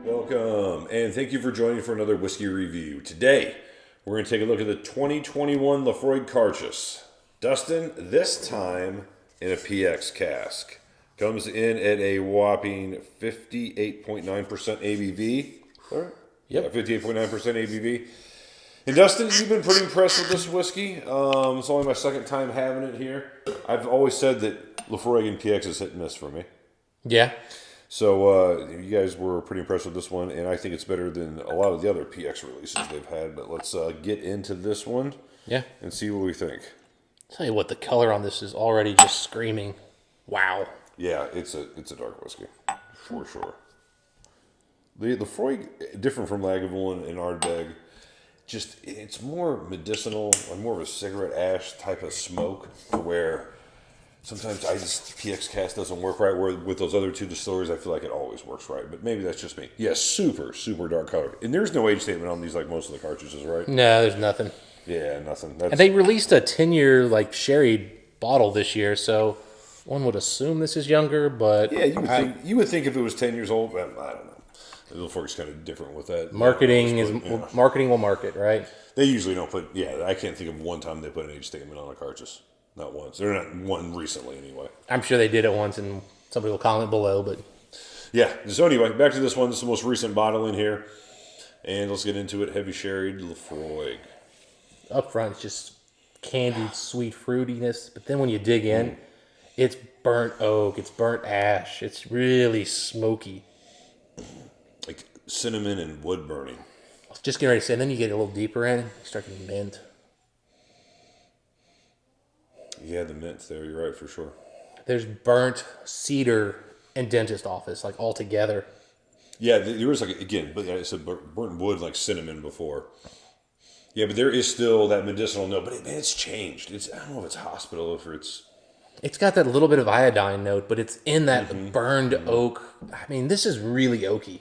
Welcome, and thank you for joining for another whiskey review. Today, we're going to take a look at the 2021 Laphroaig Cairdeas. Dustin, this time in a PX cask. Comes in at a whopping 58.9% ABV. All right? Yep. Yeah, 58.9% ABV. And Dustin, you've been pretty impressed with this whiskey. It's only my second time having it here. I've always said that Laphroaig and PX is hit and miss for me. Yeah. So you guys were pretty impressed with this one, and I think it's better than a lot of the other PX releases they've had. But let's get into this one, and see what we think. Tell you what, the color on this is already just screaming, wow. Yeah, it's a dark whiskey for sure. The Laphroaig, different from Lagavulin and Ardbeg, just it's more medicinal, or more of a cigarette ash type of smoke, to where sometimes PX cast doesn't work right. Where with those other two distilleries, I feel like it always works right. But maybe that's just me. Yeah, super dark colored. And there's no age statement on these like most of the cartridges, right? No, there's nothing. Yeah, nothing. And they released a 10-year like sherry bottle this year, so one would assume this is younger. But yeah, you would think if it was 10 years old, I don't know. Laphroaig's kind of different with that. Marketing marketing will market, right? They usually don't put. Yeah, I can't think of one time they put an age statement on a cartridge. Not once. They're not one recently, anyway. I'm sure they did it once, and somebody will comment below. But yeah. So anyway, back to this one. This is the most recent bottle in here, and let's get into it. Heavy sherried Laphroaig. Up front, it's just candied, sweet fruitiness. But then when you dig in, it's burnt oak, it's burnt ash. It's really smoky. Like cinnamon and wood burning. I was just getting ready to say, and then you get a little deeper in, you start getting mint. Yeah, the mint's there. You're right, for sure. There's burnt cedar and dentist office, like all together. Yeah, there was like, again, but I said burnt wood, like cinnamon before. Yeah, but there is still that medicinal note. But it's changed. I don't know if it's hospital, if it's... It's got that little bit of iodine note, but it's in that burned oak. I mean, this is really oaky.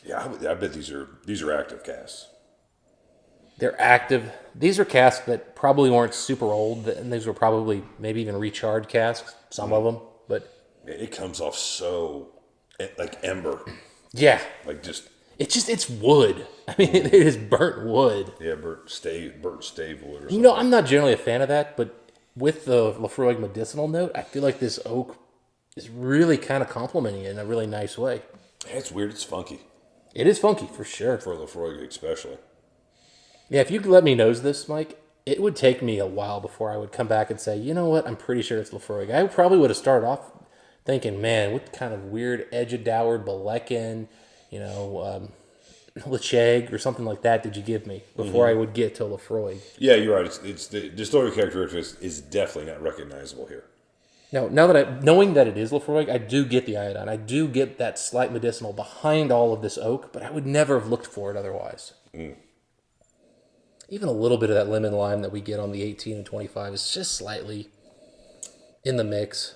Yeah, I bet these are active casks. They're active. These are casks that probably weren't super old, and these were probably maybe even recharred casks, some of them. But man, it comes off so like ember. Yeah, like just it's wood. I mean, it is burnt wood. Yeah, burnt stave wood or something. You know, I'm not generally a fan of that, but with the Laphroaig medicinal note, I feel like this oak is really kind of complimenting it in a really nice way. It's weird. It's funky. It is funky for sure. For Laphroaig especially. Yeah, if you could let me nose this, Mike, it would take me a while before I would come back and say, you know what, I'm pretty sure it's Laphroaig. I probably would have started off thinking, man, what kind of weird edge-of-dowered Balekin, Laphroaig or something like that did you give me before I would get to Laphroaig? Yeah, you're right. It's the distillery characteristics is definitely not recognizable here. Now knowing that it is Laphroaig, I do get the iodine. I do get that slight medicinal behind all of this oak, but I would never have looked for it otherwise. Even a little bit of that lemon lime that we get on the 18 and 25 is just slightly in the mix.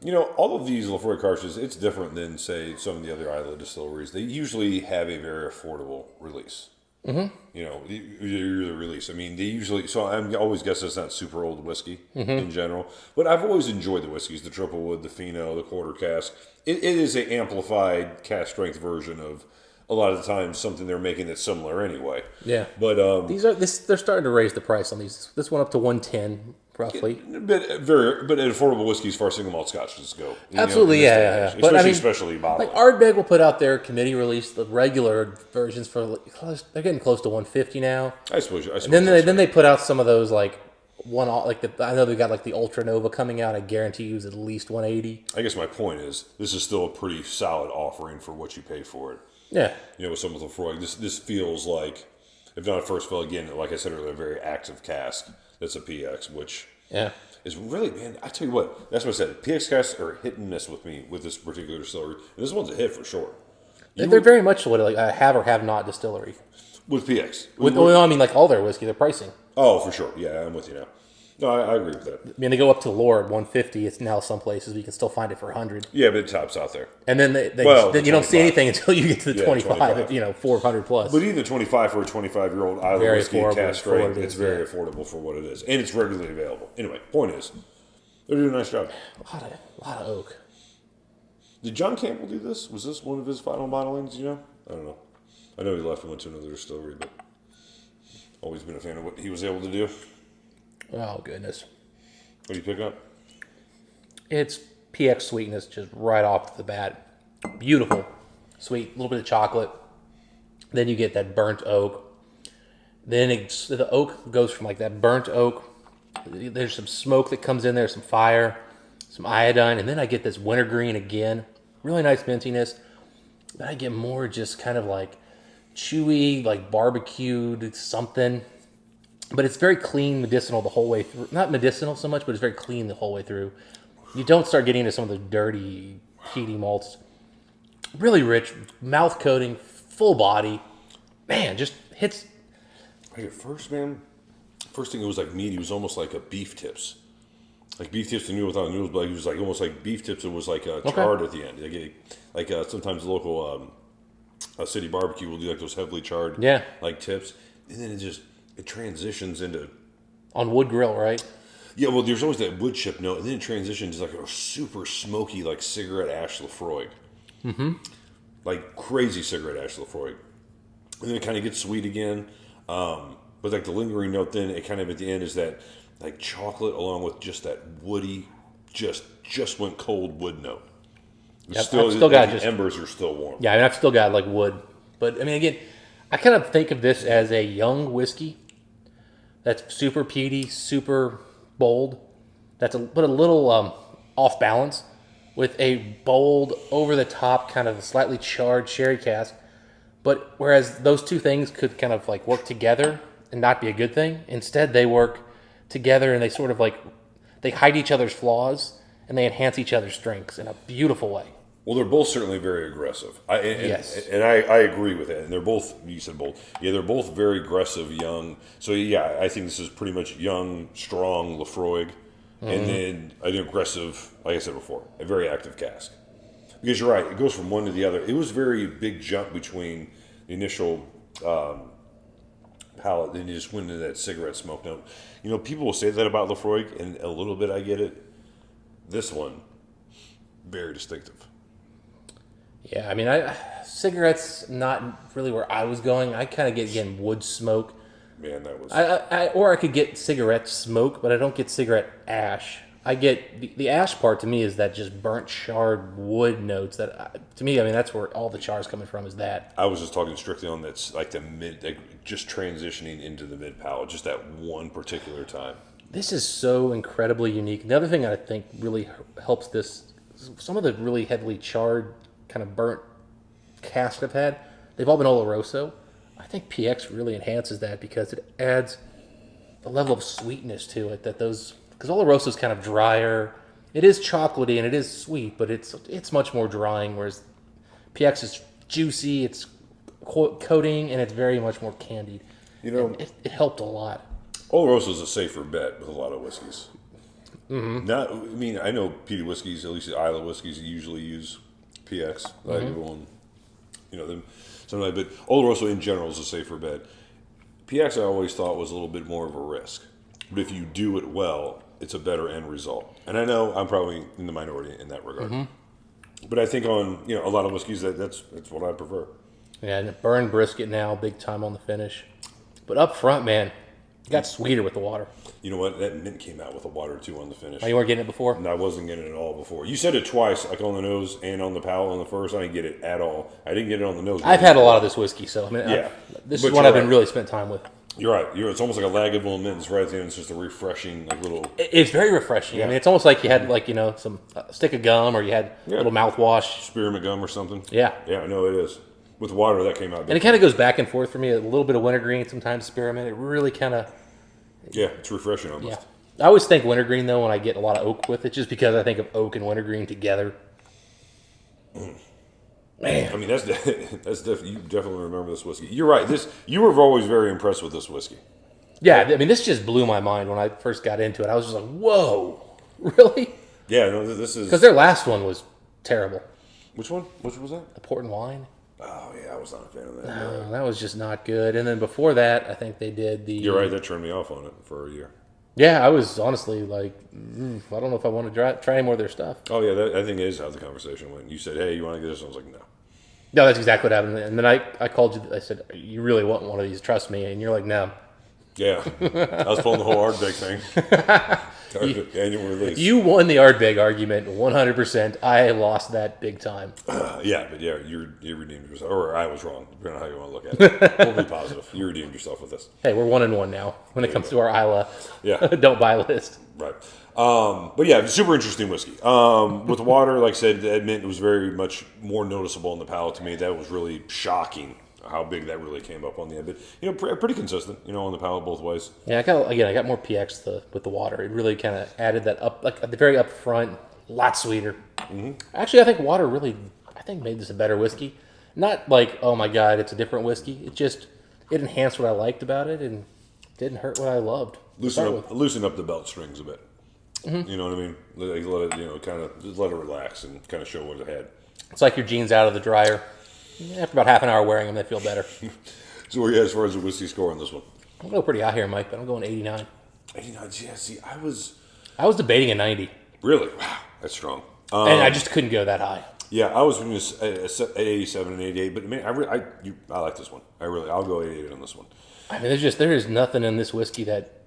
You know, all of these Laphroaig cartridges, it's different than, say, some of the other Islay distilleries. They usually have a very affordable release. You know, the release. I mean, they usually... So I always guess it's not super old whiskey in general. But I've always enjoyed the whiskeys, the triple wood, the Fino, the quarter cask. It is an amplified cask strength version of... A lot of the times, something they're making that's similar anyway. Yeah, but they're starting to raise the price on these. This went up to $110 roughly. But at affordable whiskeys for single malt scotches go. Absolutely, yeah. Especially, but, I mean, especially bottling. Like Ardbeg will put out their committee release, the regular versions for they're getting close to $150 now. I suppose. And then they put out some of those I know they've got like the Ultra Nova coming out. I guarantee you is at least $180. I guess my point is this is still a pretty solid offering for what you pay for it. Yeah. You know, with some of the Laphroaig, this feels like, if not a first fill, again, like I said earlier, a very active cask that's a PX, which is really, man, I tell you what, that's what I said. PX casks are hit and miss with me with this particular distillery. And this one's a hit for sure. They're very much what a have or have not distillery. With PX. I mean, like all their whiskey, their pricing. Oh, for sure. Yeah, I'm with you now. No, I agree with that. I mean, they go up to lower at 150. It's now some places you can still find it for 100. Yeah, but it tops out there. And then then you don't see anything until you get to the 25. 400 plus. But even the 25 for a 25-year-old Islay whiskey cask strength, it's very affordable for what it is, and it's regularly available. Anyway, point is, they're doing a nice job. A lot of oak. Did John Campbell do this? Was this one of his final bottlings? You know, I don't know. I know he left and went to another distillery, but always been a fan of what he was able to do. Oh goodness. What do you pick up? It's PX sweetness just right off the bat. Beautiful, sweet, a little bit of chocolate. Then you get that burnt oak. Then the oak goes from like that burnt oak. There's some smoke that comes in there, some fire, some iodine, and then I get this wintergreen again. Really nice mintiness. Then I get more just kind of like chewy, like barbecued something. But it's very clean, medicinal the whole way through. Not medicinal so much, but it's very clean the whole way through. You don't start getting into some of the dirty, peaty malts. Really mouth coating, full body. Man, just hits. Like at first, man, first thing it was like meaty. It was almost like a beef tips. Like beef tips, the noodle without noodles, but it was like almost like beef tips. It was like charred at the end. Like sometimes the local city barbecue will do like those heavily charred like tips. And then it transitions into... On wood grill, right? Yeah, well, there's always that wood chip note, and then it transitions to like a super smoky, like cigarette ash Laphroaig. Mm-hmm. Like crazy cigarette ash Laphroaig. And then it kind of gets sweet again. But like the lingering note, then it kind of at the end is that like chocolate along with just that woody, just went cold wood note. Yep, Still, I've still got the just embers are still warm. Yeah, I mean, I've still got like wood, but I mean, again, I kind of think of this as a young whiskey that's super peaty, super bold. But a little off balance with a bold, over the top, kind of slightly charred sherry cask. But whereas those two things could kind of like work together and not be a good thing, instead they work together and they sort of like they hide each other's flaws and they enhance each other's strengths in a beautiful way. Well, they're both certainly very aggressive. Yes. And I agree with that. And they're both, you said both. Yeah, they're both very aggressive, young. So, yeah, I think this is pretty much young, strong Laphroaig. Mm-hmm. And then an aggressive, like I said before, a very active cask. Because you're right, it goes from one to the other. It was a very big jump between the initial palate, then you just went into that cigarette smoke note. You know, people will say that about Laphroaig, and a little bit I get it. This one, very distinctive. Yeah, I mean, cigarettes not really where I was going. I kind of get again wood smoke. Man, that was. Or I could get cigarette smoke, but I don't get cigarette ash. I get the ash part to me is that just burnt charred wood notes that to me, I mean, that's where all the char is coming from. Is that I was just talking strictly on that's like the mid, like just transitioning into the mid palate, just that one particular time. This is so incredibly unique. The other thing I think really helps this, some of the really heavily charred, kind of burnt casks I've had, they've all been Oloroso. I think PX really enhances that because it adds a level of sweetness to it that those, because Oloroso is kind of drier. It is chocolatey and it is sweet, but it's much more drying, whereas PX is juicy, it's coating, and it's very much more candied. You know, it helped a lot. Oloroso is a safer bet with a lot of whiskeys. Mm-hmm. Not, I mean, I know peaty whiskeys, at least the Isla whiskeys, usually use PX. Mm-hmm. Like everyone, you know, them. Something like, but Oloroso in general is a safer bet. PX I always thought was a little bit more of a risk, but if you do it well, it's a better end result. And I know I'm probably in the minority in that regard, but I think on a lot of whiskeys that's what I prefer. Yeah, and burned brisket now, big time on the finish. But up front, man, it got sweeter with the water. You know what? That mint came out with a water too on the finish. Oh, you weren't getting it before? No, I wasn't getting it at all before. You said it twice, like on the nose and on the palate on the first. I didn't get it at all. I didn't get it on the nose. I've had a lot of this whiskey, so I mean, this is one I've been really spent time with. You're right. It's almost like a Lagavulin mint. It's right at the end. It's just a refreshing, like little. It's very refreshing. Yeah. I mean, it's almost like you had some stick of gum, or you had a little mouthwash, spearmint gum or something. Yeah. Yeah, I know it is. With water, that came out. And it kind of goes back and forth for me. A little bit of wintergreen, sometimes spearmint. It really kind of. Yeah, it's refreshing almost. Yeah. I always think wintergreen though when I get a lot of oak with it, just because I think of oak and wintergreen together. Man, I mean that's definitely, you definitely remember this whiskey. You're right. You were always very impressed with this whiskey. Yeah, I mean this just blew my mind when I first got into it. I was just like, "Whoa, really?" Yeah, no, this is because their last one was terrible. Which one? Which was that? The port and wine. Oh yeah, I was not a fan of that. No, that was just not good. And then before that, I think they did the. You're right. That turned me off on it for a year. Yeah, I was honestly like, I don't know if I want to try any more of their stuff. Oh yeah, I think it is how the conversation went. You said, "Hey, you want to get this?" I was like, "No." No, that's exactly what happened. And then I called you. I said, "You really want one of these? Trust me." And you're like, "No." Yeah, I was pulling the whole Ardbeg thing. Annual release. You won the Ardbeg argument 100%. I lost that big time. Yeah, but yeah, you redeemed yourself, or I was wrong, depending on how you want to look at it. We'll be positive. You redeemed yourself with this. Hey, we're 1-1 now when it comes to our Isla. Yeah. Don't buy list. Right. But yeah, super interesting whiskey. With the water, like I said, the mint was very much more noticeable in the palate to me. That was really shocking how big that really came up on the end. But pretty consistent, on the palate both ways. Yeah, I got more PX with the water. It really kind of added that up, like at the very up front, a lot sweeter. Mm-hmm. Actually, I think water really, made this a better whiskey. Not like, oh my God, it's a different whiskey. it enhanced what I liked about it and didn't hurt what I loved. Loosen up the belt strings a bit. Mm-hmm. You know what I mean? Like let it, kind of just let it relax and kind of show what it had. It's like your jeans out of the dryer. After about half an hour wearing them, they feel better. So where are you as far as the whiskey score on this one? I'm going pretty high here, Mike, but I'm going 89. 89, yeah, see, I was debating a 90. Really? Wow, that's strong. And I just couldn't go that high. Yeah, I was at 87 and 88, but man, I like this one. I'll go 88 on this one. I mean, there is nothing in this whiskey that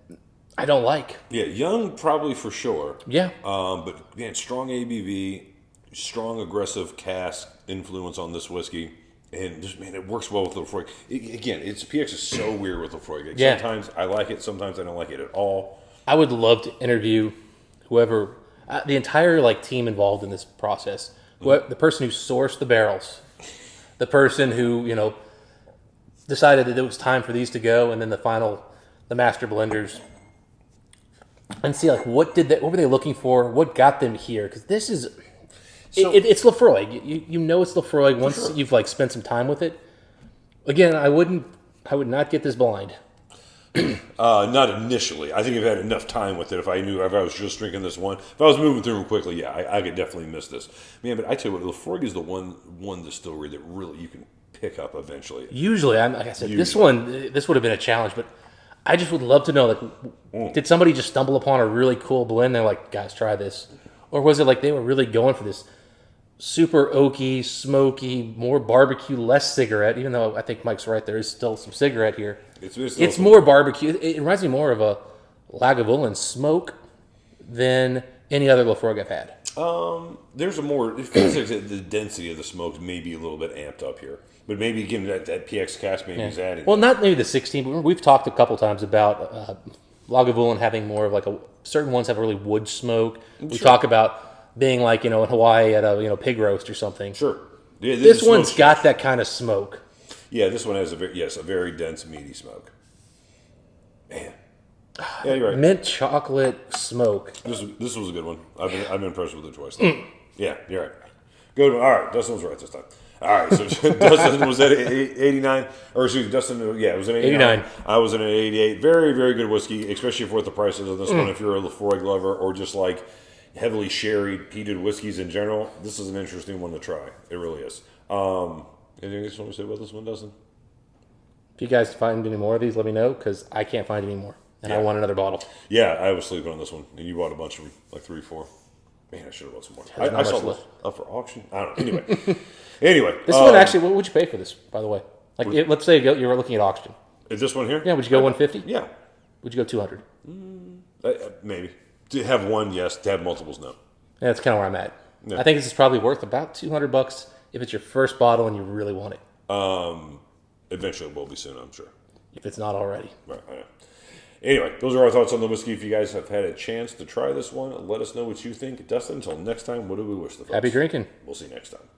I don't like. Yeah, young probably for sure. Yeah. But man, strong ABV, strong aggressive cask influence on this whiskey. And just, man, it works well with Laphroaig. Its PX is so weird with Laphroaig. Yeah. Sometimes I like it, sometimes I don't like it at all. I would love to interview whoever, the entire team involved in this process. The person who sourced the barrels, the person who decided that it was time for these to go, and then the master blenders, and see what were they looking for? What got them here? Because this is. It's Laphroaig. You know it's Laphroaig once you've spent some time with it. Again, I would not get this blind. Not initially. I think I've had enough time with it. If I was just drinking this one, if I was moving through them quickly, yeah, I could definitely miss this. Man, but I tell you what, Laphroaig is the one distillery that really you can pick up eventually. Usually, like I said, this would have been a challenge, but I just would love to know, did somebody just stumble upon a really cool blend? They're like, guys, try this. Or was it they were really going for this super oaky, smoky, more barbecue, less cigarette, even though I think Mike's right, there is still some cigarette here. It's more barbecue. It reminds me more of a Lagavulin smoke than any other Laphroaig I've had. There's it feels like the density of the smokes may be a little bit amped up here. But maybe again, that PX cast maybe is adding. Well, not maybe the 16, but we've talked a couple times about Lagavulin having more of certain ones have a really wood smoke. We talk about being in Hawaii at a pig roast or something. Sure. Yeah, this one's got that kind of smoke. Yeah, this one has a very dense meaty smoke. Man. Yeah, you're right. Mint chocolate smoke. This was a good one. I've been impressed with it twice. Yeah, you're right. Good one. All right, Dustin was right this time. All right, so Dustin was at 89, or excuse me, Dustin, it was an 89. I was in an 88. Very, very good whiskey, especially for what the prices of this one. If you're a Laphroaig lover or just heavily sherried, peated whiskeys in general, this is an interesting one to try. It really is. Anything else you want to say about this one, Dustin? If you guys find any more of these, let me know, because I can't find any more, and I want another bottle. Yeah, I was sleeping on this one, and you bought a bunch of them, 3 or 4. Man, I should have bought some more. I saw this up for auction. I don't know. Anyway. This one, actually, what would you pay for this, by the way? Let's say you were looking at auction. Is this one here? Yeah, would you go 150? Yeah. Would you go 200? Maybe. To have one, yes. To have multiples, no. Yeah, that's kind of where I'm at. Yeah. I think this is probably worth about $200 if it's your first bottle and you really want it. Eventually it will be soon, I'm sure. If it's not already. Right, I know. Anyway, those are our thoughts on the whiskey. If you guys have had a chance to try this one, let us know what you think. Dustin, until next time, what do we wish the folks? Happy drinking. We'll see you next time.